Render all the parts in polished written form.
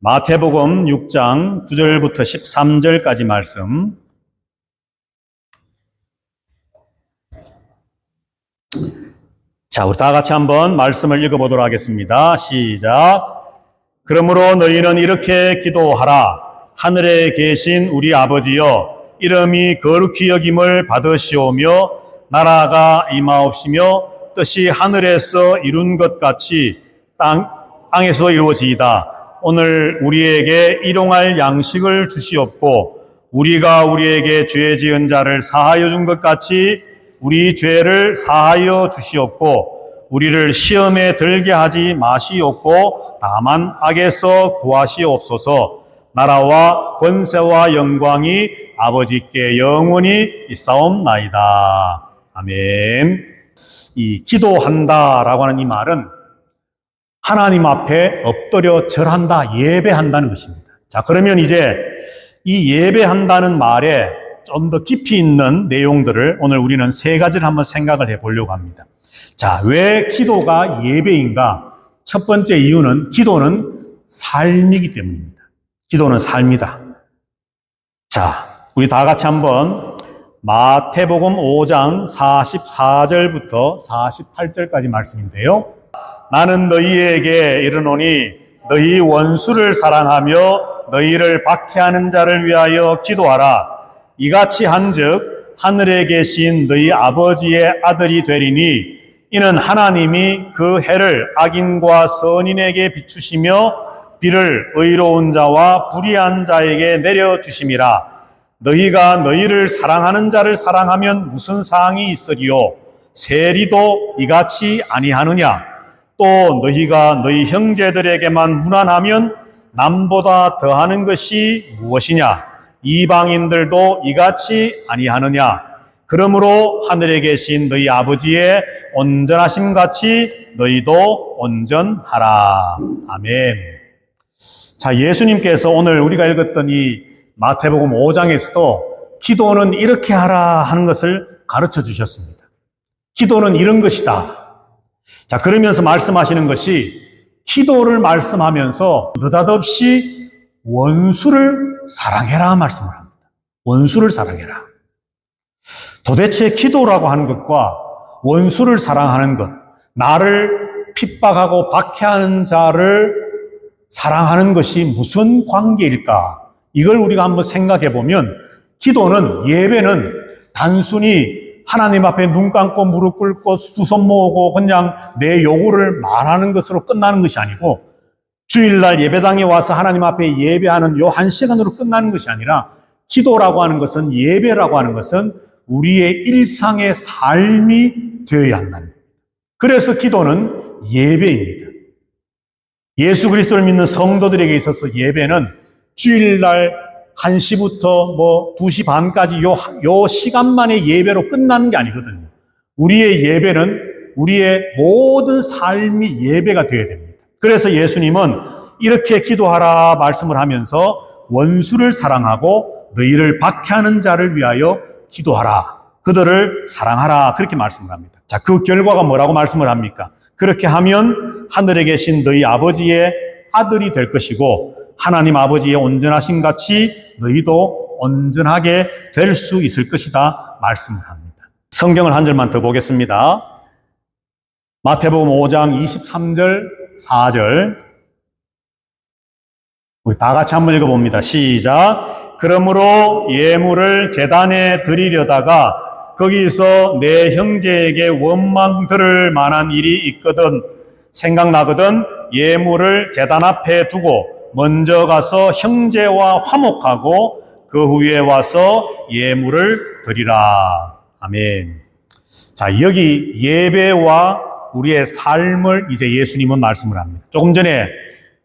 마태복음 6장 9절부터 13절까지 말씀. 자, 우리 다 같이 한번 말씀을 읽어보도록 하겠습니다. 시작. 그러므로 너희는 이렇게 기도하라. 하늘에 계신 우리 아버지여, 이름이 거룩히 여김을 받으시오며 나라가 임하옵시며 뜻이 하늘에서 이룬 것 같이 땅에서 이루어지이다. 오늘 우리에게 일용할 양식을 주시옵고 우리가 우리에게 죄 지은 자를 사하여 준 것 같이 우리 죄를 사하여 주시옵고 우리를 시험에 들게 하지 마시옵고 다만 악에서 구하시옵소서. 나라와 권세와 영광이 아버지께 영원히 있사옵나이다. 아멘. 이 기도한다라고 하는 이 말은 하나님 앞에 엎드려 절한다, 예배한다는 것입니다. 자, 그러면 이제 이 예배한다는 말에 좀 더 깊이 있는 내용들을 오늘 우리는 세 가지를 한번 생각을 해보려고 합니다. 자, 왜 기도가 예배인가? 첫 번째 이유는 기도는 삶이기 때문입니다. 기도는 삶이다. 자, 우리 다 같이 한번 마태복음 5장 44절부터 48절까지 말씀인데요. 나는 너희에게 이르노니 너희 원수를 사랑하며 너희를 박해하는 자를 위하여 기도하라. 이같이 한즉 하늘에 계신 너희 아버지의 아들이 되리니 이는 하나님이 그 해를 악인과 선인에게 비추시며 비를 의로운 자와 불의한 자에게 내려주심이라. 너희가 너희를 사랑하는 자를 사랑하면 무슨 사항이 있으리요? 세리도 이같이 아니하느냐? 또 너희가 너희 형제들에게만 무난하면 남보다 더하는 것이 무엇이냐? 이방인들도 이같이 아니하느냐? 그러므로 하늘에 계신 너희 아버지의 온전하심 같이 너희도 온전하라. 아멘. 자, 예수님께서 오늘 우리가 읽었던 이 마태복음 5장에서도 기도는 이렇게 하라 하는 것을 가르쳐 주셨습니다. 기도는 이런 것이다. 자, 그러면서 말씀하시는 것이 기도를 말씀하면서 느닷없이 원수를 사랑해라 말씀을 합니다. 원수를 사랑해라. 도대체 기도라고 하는 것과 원수를 사랑하는 것, 나를 핍박하고 박해하는 자를 사랑하는 것이 무슨 관계일까? 이걸 우리가 한번 생각해 보면 기도는, 예배는 단순히 하나님 앞에 눈 감고 무릎 꿇고 두 손 모으고 그냥 내 요구를 말하는 것으로 끝나는 것이 아니고 주일날 예배당에 와서 하나님 앞에 예배하는 요 한 시간으로 끝나는 것이 아니라 기도라고 하는 것은, 예배라고 하는 것은 우리의 일상의 삶이 되어야 한다는 겁니다. 그래서 기도는 예배입니다. 예수 그리스도를 믿는 성도들에게 있어서 예배는 주일날 1시부터 2시 반까지 요 시간만의 예배로 끝나는 게 아니거든요. 우리의 예배는 우리의 모든 삶이 예배가 되어야 됩니다. 그래서 예수님은 이렇게 기도하라 말씀을 하면서 원수를 사랑하고 너희를 박해하는 자를 위하여 기도하라. 그들을 사랑하라. 그렇게 말씀을 합니다. 자, 그 결과가 뭐라고 말씀을 합니까? 그렇게 하면 하늘에 계신 너희 아버지의 아들이 될 것이고 하나님 아버지의 온전하심 같이 너희도 온전하게 될 수 있을 것이다 말씀을 합니다. 성경을 한 절만 더 보겠습니다. 마태복음 5장 23절 4절 우리 다 같이 한번 읽어봅니다. 시작. 그러므로 예물을 제단에 드리려다가 거기서 내 형제에게 원망 들을 만한 일이 있거든 생각나거든 예물을 제단 앞에 두고 먼저 가서 형제와 화목하고 그 후에 와서 예물을 드리라. 아멘. 자, 여기 예배와 우리의 삶을 이제 예수님은 말씀을 합니다. 조금 전에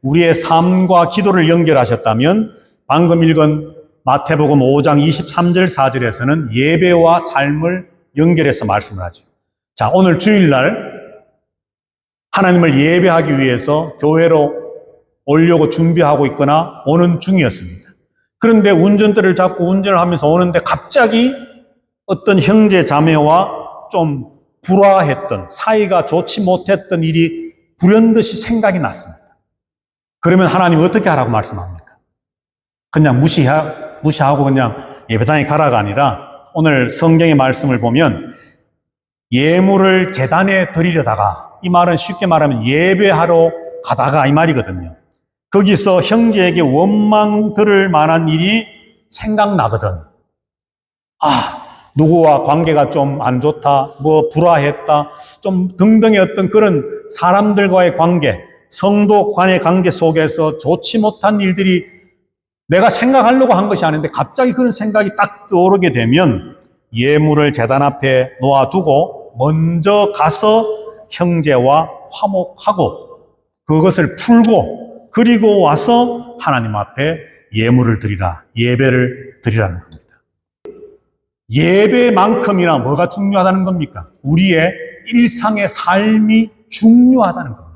우리의 삶과 기도를 연결하셨다면 방금 읽은 마태복음 5장 23절 4절에서는 예배와 삶을 연결해서 말씀을 하죠. 자, 오늘 주일날 하나님을 예배하기 위해서 교회로 오려고 준비하고 있거나 오는 중이었습니다. 그런데 운전대를 잡고 운전을 하면서 오는데 갑자기 어떤 형제 자매와 좀 불화했던, 사이가 좋지 못했던 일이 불현듯이 생각이 났습니다. 그러면 하나님 어떻게 하라고 말씀합니까? 그냥 무시하고 그냥 예배당에 가라가 아니라 오늘 성경의 말씀을 보면 예물을 제단에 드리려다가, 이 말은 쉽게 말하면 예배하러 가다가 이 말이거든요. 거기서 형제에게 원망 들을 만한 일이 생각나거든. 누구와 관계가 좀 안 좋다, 불화했다, 좀 등등의 어떤 그런 사람들과의 관계, 성도 간의 관계 속에서 좋지 못한 일들이 내가 생각하려고 한 것이 아닌데 갑자기 그런 생각이 딱 떠오르게 되면 예물을 제단 앞에 놓아두고 먼저 가서 형제와 화목하고 그것을 풀고 그리고 와서 하나님 앞에 예물을 드리라, 예배를 드리라는 겁니다. 예배만큼이나 뭐가 중요하다는 겁니까? 우리의 일상의 삶이 중요하다는 겁니다.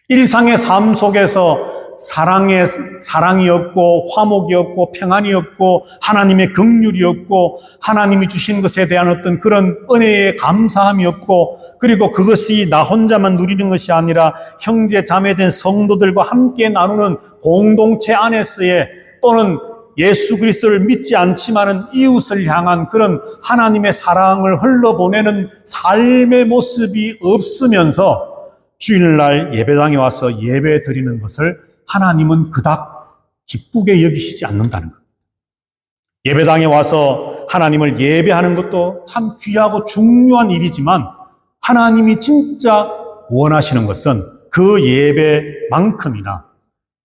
일상의 삶 속에서 사랑이 없고 화목이 없고 평안이 없고 하나님의 긍휼이 없고 하나님이 주신 것에 대한 어떤 그런 은혜의 감사함이 없고 그리고 그것이 나 혼자만 누리는 것이 아니라 형제 자매된 성도들과 함께 나누는 공동체 안에서의 또는 예수 그리스도를 믿지 않지만은 이웃을 향한 그런 하나님의 사랑을 흘러보내는 삶의 모습이 없으면서 주일날 예배당에 와서 예배 드리는 것을 하나님은 그닥 기쁘게 여기시지 않는다는 겁니다. 예배당에 와서 하나님을 예배하는 것도 참 귀하고 중요한 일이지만 하나님이 진짜 원하시는 것은 그 예배만큼이나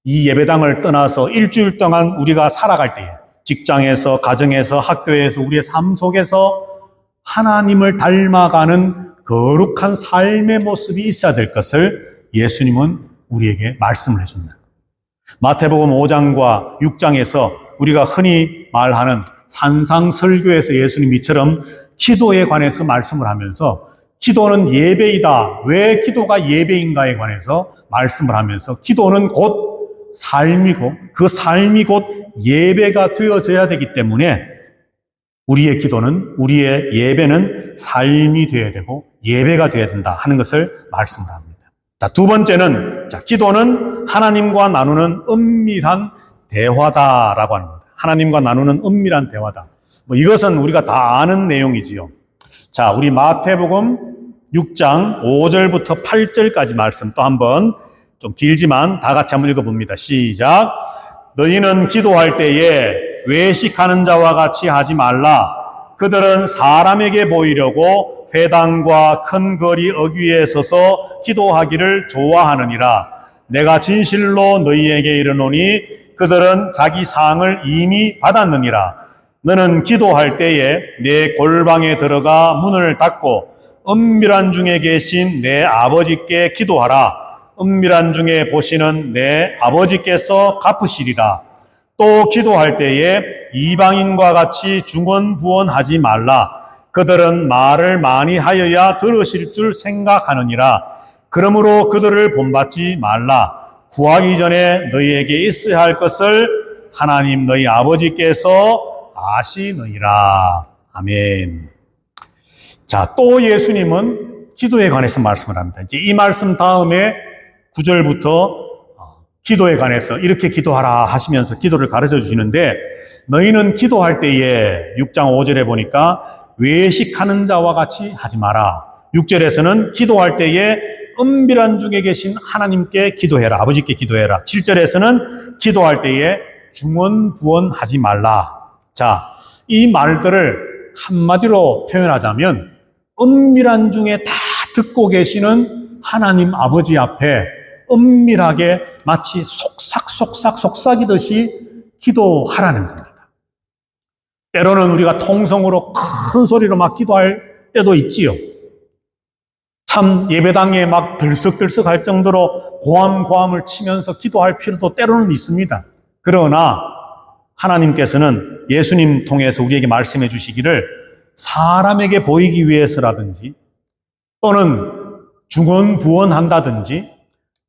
이 예배당을 떠나서 일주일 동안 우리가 살아갈 때에 직장에서, 가정에서, 학교에서, 우리의 삶 속에서 하나님을 닮아가는 거룩한 삶의 모습이 있어야 될 것을 예수님은 우리에게 말씀을 해줍니다. 마태복음 5장과 6장에서 우리가 흔히 말하는 산상설교에서 예수님이 이처럼 기도에 관해서 말씀을 하면서 기도는 예배이다. 왜 기도가 예배인가에 관해서 말씀을 하면서 기도는 곧 삶이고 그 삶이 곧 예배가 되어져야 되기 때문에 우리의 기도는, 우리의 예배는 삶이 되어야 되고 예배가 되어야 된다 하는 것을 말씀을 합니다. 자, 두 번째는, 기도는 하나님과 나누는 은밀한 대화다라고 하는 겁니다. 하나님과 나누는 은밀한 대화다. 이것은 우리가 다 아는 내용이지요. 자, 우리 마태복음 6장 5절부터 8절까지 말씀 또 한번 좀 길지만 다 같이 한번 읽어봅니다. 시작. 너희는 기도할 때에 외식하는 자와 같이 하지 말라. 그들은 사람에게 보이려고 회당과 큰 거리 어귀에 서서 기도하기를 좋아하느니라. 내가 진실로 너희에게 이르노니 그들은 자기 상을 이미 받았느니라. 너는 기도할 때에 내 골방에 들어가 문을 닫고 은밀한 중에 계신 내 아버지께 기도하라. 은밀한 중에 보시는 내 아버지께서 갚으시리라. 또 기도할 때에 이방인과 같이 중언부언하지 말라. 그들은 말을 많이 하여야 들으실 줄 생각하느니라. 그러므로 그들을 본받지 말라. 구하기 전에 너희에게 있어야 할 것을 하나님 너희 아버지께서 아시느니라. 아멘. 자, 또 예수님은 기도에 관해서 말씀을 합니다. 이제 이 말씀 다음에 9절부터 기도에 관해서 이렇게 기도하라 하시면서 기도를 가르쳐 주시는데 너희는 기도할 때에 6장 5절에 보니까 외식하는 자와 같이 하지 마라. 6절에서는 기도할 때에 은밀한 중에 계신 하나님께 기도해라. 아버지께 기도해라. 7절에서는 기도할 때에 중언부언하지 말라. 자, 이 말들을 한마디로 표현하자면 은밀한 중에 다 듣고 계시는 하나님 아버지 앞에 은밀하게 마치 속삭이듯이 기도하라는 겁니다. 때로는 우리가 통성으로 큰 소리로 막 기도할 때도 있지요. 참 예배당에 막 들썩들썩 할 정도로 고함고함을 치면서 기도할 필요도 때로는 있습니다. 그러나 하나님께서는 예수님 통해서 우리에게 말씀해 주시기를 사람에게 보이기 위해서라든지 또는 중언부언한다든지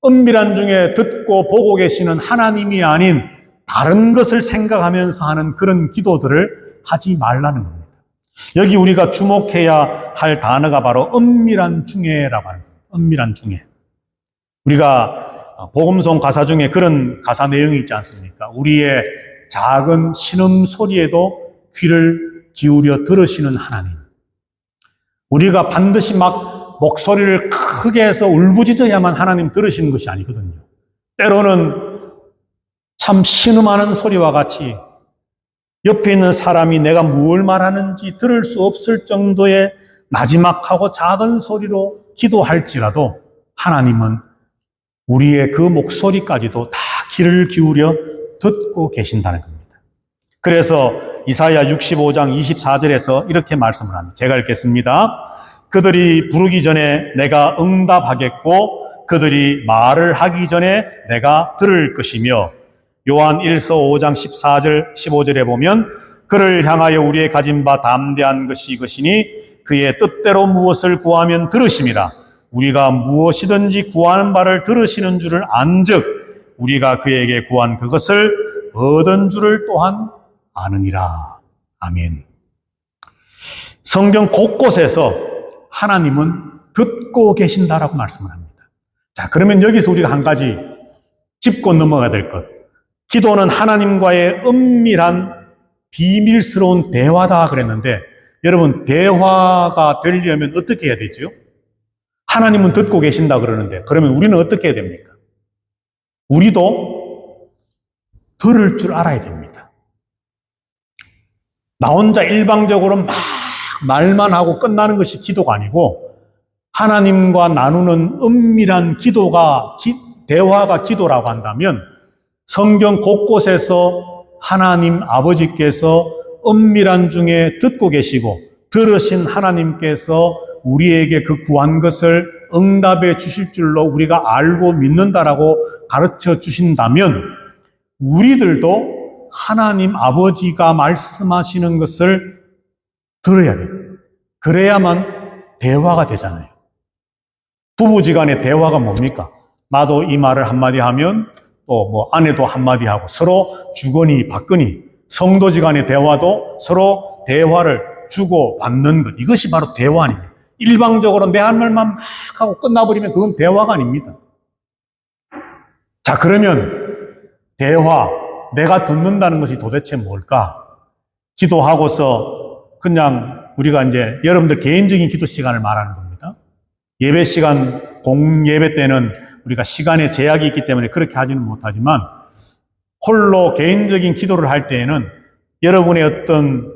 은밀한 중에 듣고 보고 계시는 하나님이 아닌 다른 것을 생각하면서 하는 그런 기도들을 하지 말라는 겁니다. 여기 우리가 주목해야 할 단어가 바로 은밀한 중에라고 하는 겁니다. 은밀한 중에. 우리가 복음송 가사 중에 그런 가사 내용이 있지 않습니까? 우리의 작은 신음소리에도 귀를 기울여 들으시는 하나님. 우리가 반드시 막 목소리를 크게 해서 울부짖어야만 하나님 들으시는 것이 아니거든요. 때로는 참 신음하는 소리와 같이 옆에 있는 사람이 내가 무엇을 말하는지 들을 수 없을 정도의 나지막하고 작은 소리로 기도할지라도 하나님은 우리의 그 목소리까지도 다 귀를 기울여 듣고 계신다는 겁니다. 그래서 이사야 65장 24절에서 이렇게 말씀을 합니다. 제가 읽겠습니다. 그들이 부르기 전에 내가 응답하겠고 그들이 말을 하기 전에 내가 들을 것이며 요한 1서 5장 14절 15절에 보면 그를 향하여 우리의 가진 바 담대한 것이 이것이니 그의 뜻대로 무엇을 구하면 들으심이라. 우리가 무엇이든지 구하는 바를 들으시는 줄을 안즉 우리가 그에게 구한 그것을 얻은 줄을 또한 아느니라. 아멘. 성경 곳곳에서 하나님은 듣고 계신다라고 말씀을 합니다. 자, 그러면 여기서 우리가 한 가지 짚고 넘어가야 될 것. 기도는 하나님과의 은밀한 비밀스러운 대화다 그랬는데 여러분 대화가 되려면 어떻게 해야 되죠? 하나님은 듣고 계신다 그러는데 그러면 우리는 어떻게 해야 됩니까? 우리도 들을 줄 알아야 됩니다. 나 혼자 일방적으로 막 말만 하고 끝나는 것이 기도가 아니고 하나님과 나누는 은밀한 대화가 기도라고 한다면 성경 곳곳에서 하나님 아버지께서 은밀한 중에 듣고 계시고 들으신 하나님께서 우리에게 그 구한 것을 응답해 주실 줄로 우리가 알고 믿는다라고 가르쳐 주신다면 우리들도 하나님 아버지가 말씀하시는 것을 들어야 돼요. 그래야만 대화가 되잖아요. 부부지간의 대화가 뭡니까? 나도 이 말을 한마디 하면 또 아내도 한마디 하고 서로 주거니 받거니 성도지간의 대화도 서로 대화를 주고 받는 것. 이것이 바로 대화 아닙니다. 일방적으로 내 할 말만 막 하고 끝나버리면 그건 대화가 아닙니다. 자, 그러면 대화, 내가 듣는다는 것이 도대체 뭘까? 기도하고서 그냥 우리가 이제 여러분들 개인적인 기도 시간을 말하는 겁니다. 예배 시간, 공예배 때는 우리가 시간에 제약이 있기 때문에 그렇게 하지는 못하지만 홀로 개인적인 기도를 할 때에는 여러분의 어떤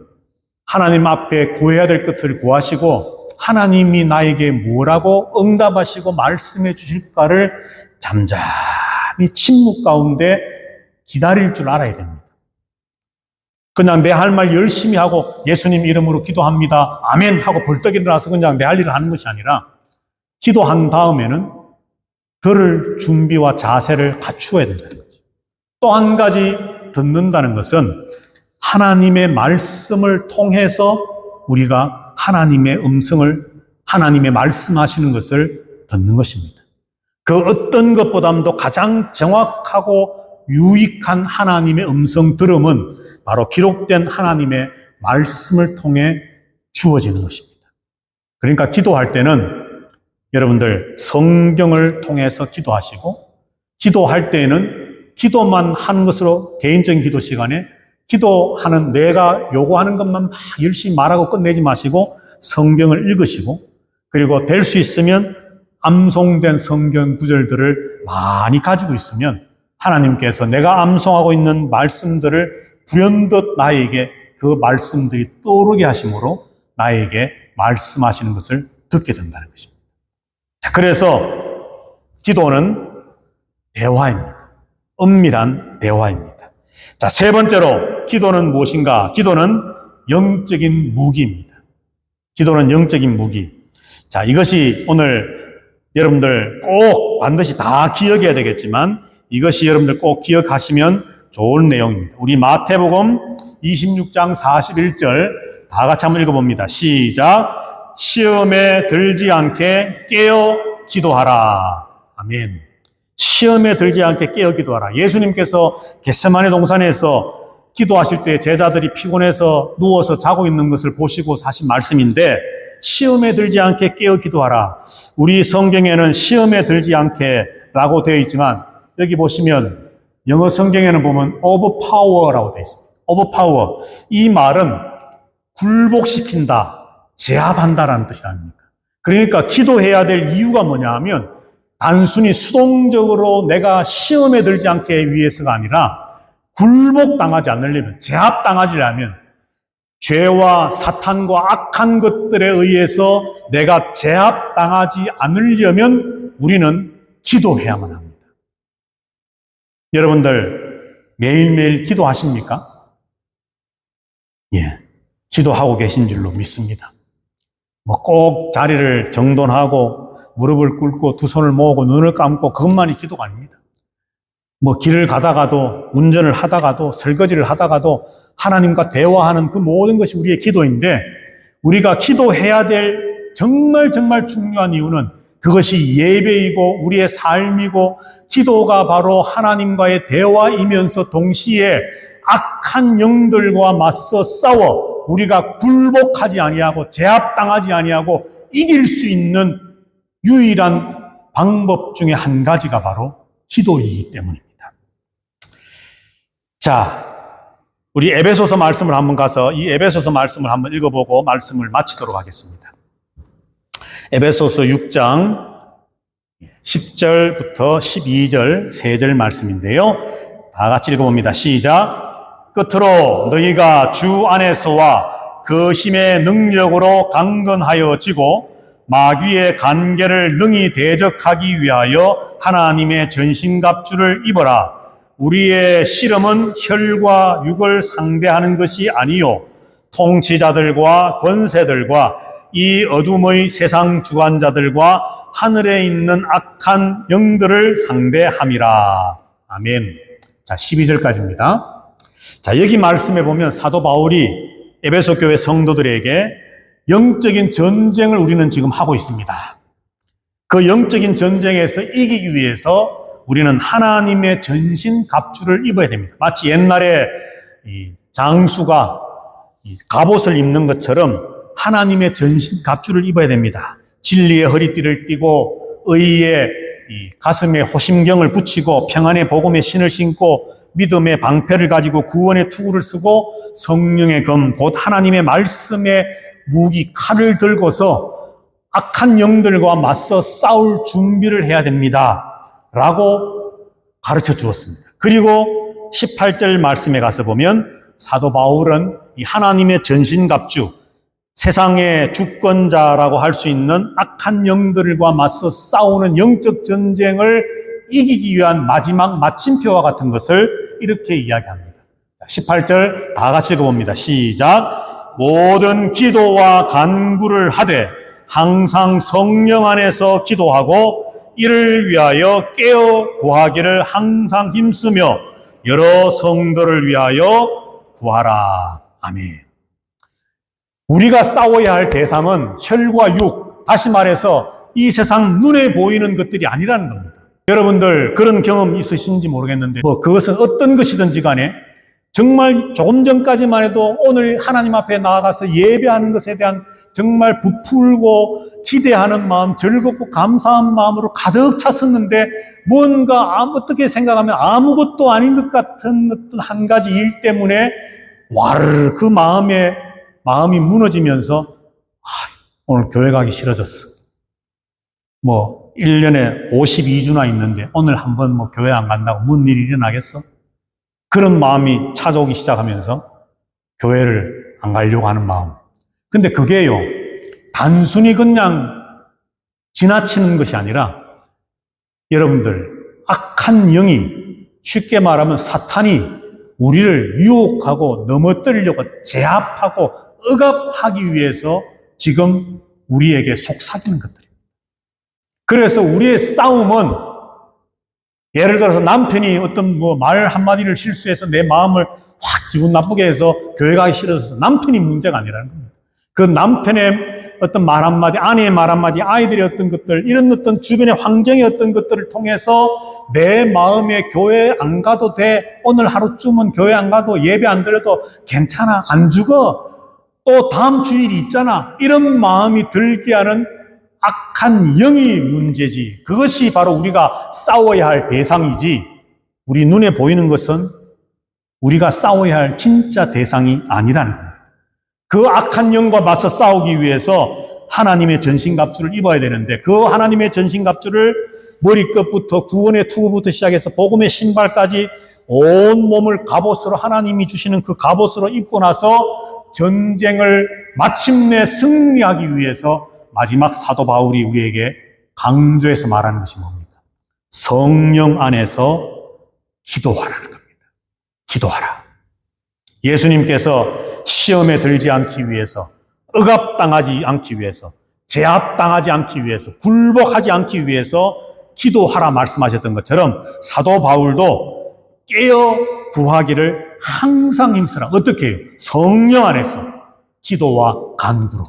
하나님 앞에 구해야 될 것을 구하시고 하나님이 나에게 뭐라고 응답하시고 말씀해 주실까를 잠잠히 침묵 가운데 기다릴 줄 알아야 됩니다. 그냥 내 할 말 열심히 하고 예수님 이름으로 기도합니다. 아멘 하고 벌떡 일어나서 그냥 내 할 일을 하는 것이 아니라 기도한 다음에는 들을 준비와 자세를 갖추어야 된다는 거죠. 또 한 가지 듣는다는 것은 하나님의 말씀을 통해서 우리가 하나님의 음성을, 하나님의 말씀하시는 것을 듣는 것입니다. 그 어떤 것보다도 가장 정확하고 유익한 하나님의 음성 들음은 바로 기록된 하나님의 말씀을 통해 주어지는 것입니다. 그러니까 기도할 때는 여러분들 성경을 통해서 기도하시고 기도할 때에는 기도만 하는 것으로 개인적인 기도 시간에 기도하는 내가 요구하는 것만 막 열심히 말하고 끝내지 마시고 성경을 읽으시고 그리고 될 수 있으면 암송된 성경 구절들을 많이 가지고 있으면 하나님께서 내가 암송하고 있는 말씀들을 불현듯 나에게 그 말씀들이 떠오르게 하심으로 나에게 말씀하시는 것을 듣게 된다는 것입니다. 자, 그래서 기도는 대화입니다. 은밀한 대화입니다. 자, 세 번째로 기도는 무엇인가? 기도는 영적인 무기입니다. 기도는 영적인 무기. 자, 이것이 오늘 여러분들 꼭 반드시 다 기억해야 되겠지만 이것이 여러분들 꼭 기억하시면 좋은 내용입니다. 우리 마태복음 26장 41절 다 같이 한번 읽어봅니다. 시작. 시험에 들지 않게 깨어 기도하라. 아멘. 시험에 들지 않게 깨어 기도하라. 예수님께서 겟세마네 동산에서 기도하실 때 제자들이 피곤해서 누워서 자고 있는 것을 보시고 하신 말씀인데 시험에 들지 않게 깨어 기도하라. 우리 성경에는 시험에 들지 않게 라고 되어 있지만 여기 보시면 영어 성경에는 보면 overpower라고 되어 있습니다. overpower. 이 말은 굴복시킨다, 제압한다라는 뜻이 아닙니까? 그러니까 기도해야 될 이유가 뭐냐 하면 단순히 수동적으로 내가 시험에 들지 않게 위해서가 아니라 굴복당하지 않으려면, 제압당하지려면 죄와 사탄과 악한 것들에 의해서 내가 제압당하지 않으려면 우리는 기도해야만 합니다. 여러분들 매일매일 기도하십니까? 예, 기도하고 계신 줄로 믿습니다. 뭐 꼭 자리를 정돈하고 무릎을 꿇고 두 손을 모으고 눈을 감고 그것만이 기도가 아닙니다. 뭐 길을 가다가도, 운전을 하다가도, 설거지를 하다가도 하나님과 대화하는 그 모든 것이 우리의 기도인데, 우리가 기도해야 될 정말 중요한 이유는 그것이 예배이고 우리의 삶이고, 기도가 바로 하나님과의 대화이면서 동시에 악한 영들과 맞서 싸워 우리가 굴복하지 아니하고 제압당하지 아니하고 이길 수 있는 유일한 방법 중에 한 가지가 바로 기도이기 때문입니다. 자, 우리 에베소서 말씀을 한번 가서 이 에베소서 말씀을 한번 읽어보고 말씀을 마치도록 하겠습니다. 에베소서 6장 10절부터 12절 3절 말씀인데요. 다 같이 읽어봅니다. 시작. 끝으로 너희가 주 안에서와 그 힘의 능력으로 강건하여 지고 마귀의 간계를 능히 대적하기 위하여 하나님의 전신갑주를 입어라. 우리의 씨름은 혈과 육을 상대하는 것이 아니요 통치자들과 권세들과 이 어둠의 세상 주관자들과 하늘에 있는 악한 영들을 상대함이라. 아멘. 자, 12절까지입니다. 자, 여기 말씀해 보면 사도 바울이 에베소 교회 성도들에게 영적인 전쟁을 우리는 지금 하고 있습니다. 그 영적인 전쟁에서 이기기 위해서 우리는 하나님의 전신 갑주를 입어야 됩니다. 마치 옛날에 이 장수가 이 갑옷을 입는 것처럼 하나님의 전신 갑주를 입어야 됩니다. 진리의 허리띠를 띠고 의의 이 가슴에 호심경을 붙이고 평안의 복음의 신을 신고 믿음의 방패를 가지고 구원의 투구를 쓰고 성령의 검, 곧 하나님의 말씀의 무기 칼을 들고서 악한 영들과 맞서 싸울 준비를 해야 됩니다. 라고 가르쳐 주었습니다. 그리고 18절 말씀에 가서 보면 사도 바울은 이 하나님의 전신갑주, 세상의 주권자라고 할 수 있는 악한 영들과 맞서 싸우는 영적 전쟁을 이기기 위한 마지막 마침표와 같은 것을 이렇게 이야기합니다. 18절 다 같이 읽어봅니다. 시작. 모든 기도와 간구를 하되 항상 성령 안에서 기도하고 이를 위하여 깨어 구하기를 항상 힘쓰며 여러 성도를 위하여 구하라. 아멘. 우리가 싸워야 할 대상은 혈과 육, 다시 말해서 이 세상 눈에 보이는 것들이 아니라는 겁니다. 여러분들 그런 경험 있으신지 모르겠는데 그것은 어떤 것이든지 간에 정말 조금 전까지만 해도 오늘 하나님 앞에 나아가서 예배하는 것에 대한 정말 부풀고 기대하는 마음, 즐겁고 감사한 마음으로 가득 찼었는데 뭔가 어떻게 생각하면 아무것도 아닌 것 같은 어떤 한 가지 일 때문에 와르르 그 마음이 무너지면서 오늘 교회 가기 싫어졌어. 1년에 52주나 있는데 오늘 한번 교회 안 간다고 뭔 일이 일어나겠어? 그런 마음이 찾아오기 시작하면서 교회를 안 가려고 하는 마음. 근데 그게요, 단순히 그냥 지나치는 것이 아니라 여러분들, 악한 영이, 쉽게 말하면 사탄이 우리를 유혹하고 넘어뜨리려고 제압하고 억압하기 위해서 지금 우리에게 속삭이는 것들입니다. 그래서 우리의 싸움은 예를 들어서 남편이 어떤 말 한마디를 실수해서 내 마음을 확 기분 나쁘게 해서 교회 가기 싫어서 남편이 문제가 아니라는 겁니다. 그 남편의 어떤 말 한마디, 아내의 말 한마디, 아이들의 어떤 것들, 이런 어떤 주변의 환경의 어떤 것들을 통해서 내 마음에 교회 안 가도 돼. 오늘 하루쯤은 교회 안 가도 예배 안 드려도 괜찮아. 안 죽어. 또 다음 주일이 있잖아. 이런 마음이 들게 하는 악한 영이 문제지. 그것이 바로 우리가 싸워야 할 대상이지. 우리 눈에 보이는 것은 우리가 싸워야 할 진짜 대상이 아니라는 겁니다. 그 악한 영과 맞서 싸우기 위해서 하나님의 전신갑주를 입어야 되는데 그 하나님의 전신갑주를 머리끝부터 구원의 투구부터 시작해서 복음의 신발까지 온 몸을 갑옷으로 하나님이 주시는 그 갑옷으로 입고 나서 전쟁을 마침내 승리하기 위해서 마지막 사도 바울이 우리에게 강조해서 말하는 것이 뭡니까? 성령 안에서 기도하라는 겁니다. 기도하라. 예수님께서 시험에 들지 않기 위해서, 억압당하지 않기 위해서, 제압당하지 않기 위해서, 굴복하지 않기 위해서 기도하라 말씀하셨던 것처럼 사도 바울도 깨어 구하기를 항상 힘쓰라. 어떻게 해요? 성령 안에서 기도와 간구로.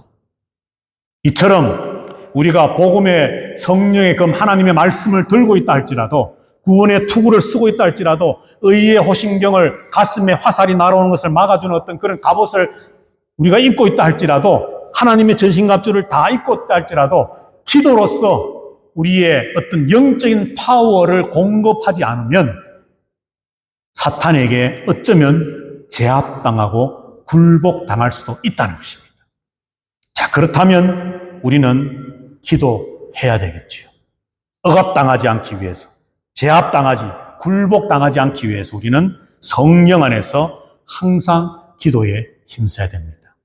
이처럼 우리가 복음의 성령의 검 하나님의 말씀을 들고 있다 할지라도 구원의 투구를 쓰고 있다 할지라도 의의 호신경을 가슴에 화살이 날아오는 것을 막아주는 어떤 그런 갑옷을 우리가 입고 있다 할지라도 하나님의 전신갑주를 다 입고 있다 할지라도 기도로서 우리의 어떤 영적인 파워를 공급하지 않으면 사탄에게 어쩌면 제압당하고 굴복당할 수도 있다는 것입니다. 자, 그렇다면 우리는 기도해야 되겠지요. 억압당하지 않기 위해서, 제압당하지, 굴복당하지 않기 위해서 우리는 성령 안에서 항상 기도에 힘써야 됩니다.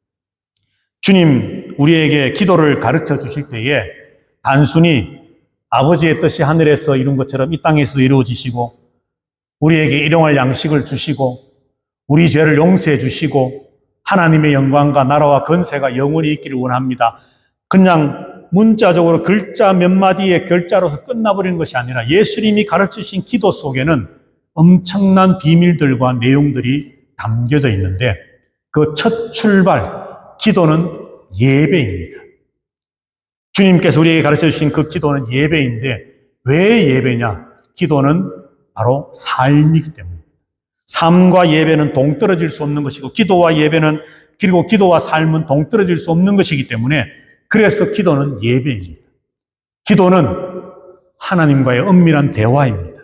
주님, 우리에게 기도를 가르쳐 주실 때에 단순히 아버지의 뜻이 하늘에서 이룬 것처럼 이 땅에서도 이루어지시고 우리에게 일용할 양식을 주시고 우리 죄를 용서해 주시고 하나님의 영광과 나라와 건세가 영원히 있기를 원합니다. 그냥 문자적으로 글자 몇 마디의 글자로서 끝나버리는 것이 아니라 예수님이 가르치신 기도 속에는 엄청난 비밀들과 내용들이 담겨져 있는데 그 첫 출발, 기도는 예배입니다. 주님께서 우리에게 가르쳐 주신 그 기도는 예배인데 왜 예배냐? 기도는 바로 삶이기 때문입니다. 삶과 예배는 동떨어질 수 없는 것이고 기도와 예배는 그리고 기도와 삶은 동떨어질 수 없는 것이기 때문에 그래서 기도는 예배입니다. 기도는 하나님과의 은밀한 대화입니다.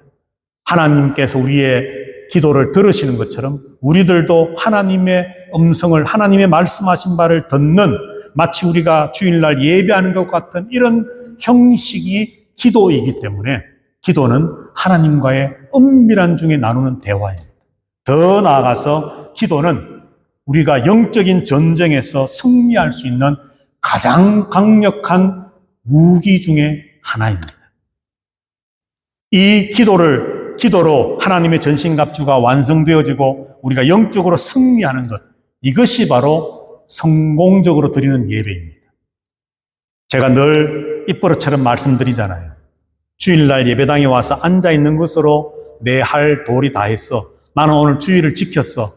하나님께서 우리의 기도를 들으시는 것처럼 우리들도 하나님의 음성을 하나님의 말씀하신 바를 듣는 마치 우리가 주일날 예배하는 것 같은 이런 형식이 기도이기 때문에 기도는 하나님과의 은밀한 중에 나누는 대화입니다. 더 나아가서 기도는 우리가 영적인 전쟁에서 승리할 수 있는 가장 강력한 무기 중에 하나입니다. 이 기도로 하나님의 전신갑주가 완성되어지고 우리가 영적으로 승리하는 것, 이것이 바로 성공적으로 드리는 예배입니다. 제가 늘 입버릇처럼 말씀드리잖아요. 주일날 예배당에 와서 앉아있는 것으로 내 할 도리 다 했어. 나는 오늘 주일을 지켰어.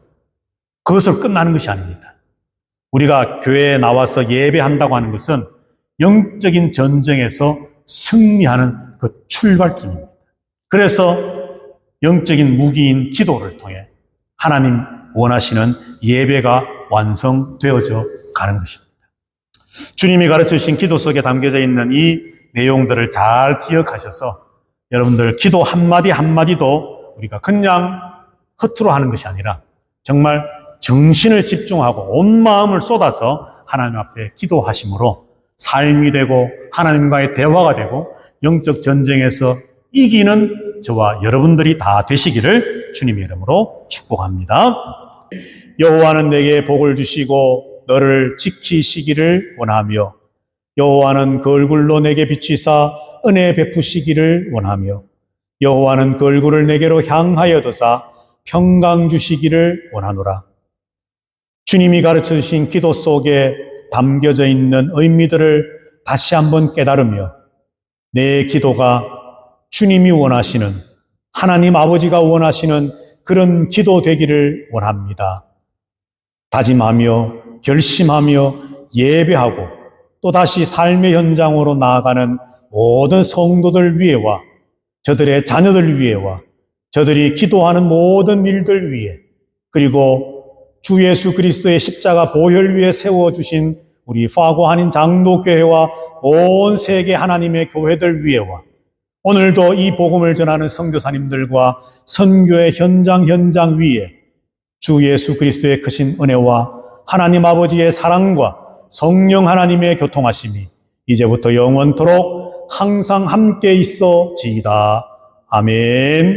그것으로 끝나는 것이 아닙니다. 우리가 교회에 나와서 예배한다고 하는 것은 영적인 전쟁에서 승리하는 그 출발점입니다. 그래서 영적인 무기인 기도를 통해 하나님 원하시는 예배가 완성되어져 가는 것입니다. 주님이 가르쳐주신 기도 속에 담겨져 있는 이 내용들을 잘 기억하셔서 여러분들 기도 한마디 한마디도 우리가 그냥 허투루 하는 것이 아니라 정말 정신을 집중하고 온 마음을 쏟아서 하나님 앞에 기도하심으로 삶이 되고 하나님과의 대화가 되고 영적 전쟁에서 이기는 저와 여러분들이 다 되시기를 주님의 이름으로 축복합니다. 여호와는 내게 복을 주시고 너를 지키시기를 원하며 여호와는 그 얼굴로 내게 비치사 은혜 베푸시기를 원하며 여호와는 그 얼굴을 내게로 향하여 드사 평강 주시기를 원하노라. 주님이 가르쳐 주신 기도 속에 담겨져 있는 의미들을 다시 한번 깨달으며 내 기도가 주님이 원하시는 하나님 아버지가 원하시는 그런 기도 되기를 원합니다. 다짐하며 결심하며 예배하고 또다시 삶의 현장으로 나아가는 모든 성도들 위해와 저들의 자녀들 위해와 저들이 기도하는 모든 일들 위해 그리고 주 예수 그리스도의 십자가 보혈 위에 세워주신 우리 파고 한인 장로교회와 온 세계 하나님의 교회들 위에와 오늘도 이 복음을 전하는 선교사님들과 선교의 현장 위에 주 예수 그리스도의 크신 은혜와 하나님 아버지의 사랑과 성령 하나님의 교통하심이 이제부터 영원토록 항상 함께 있어지이다. 아멘.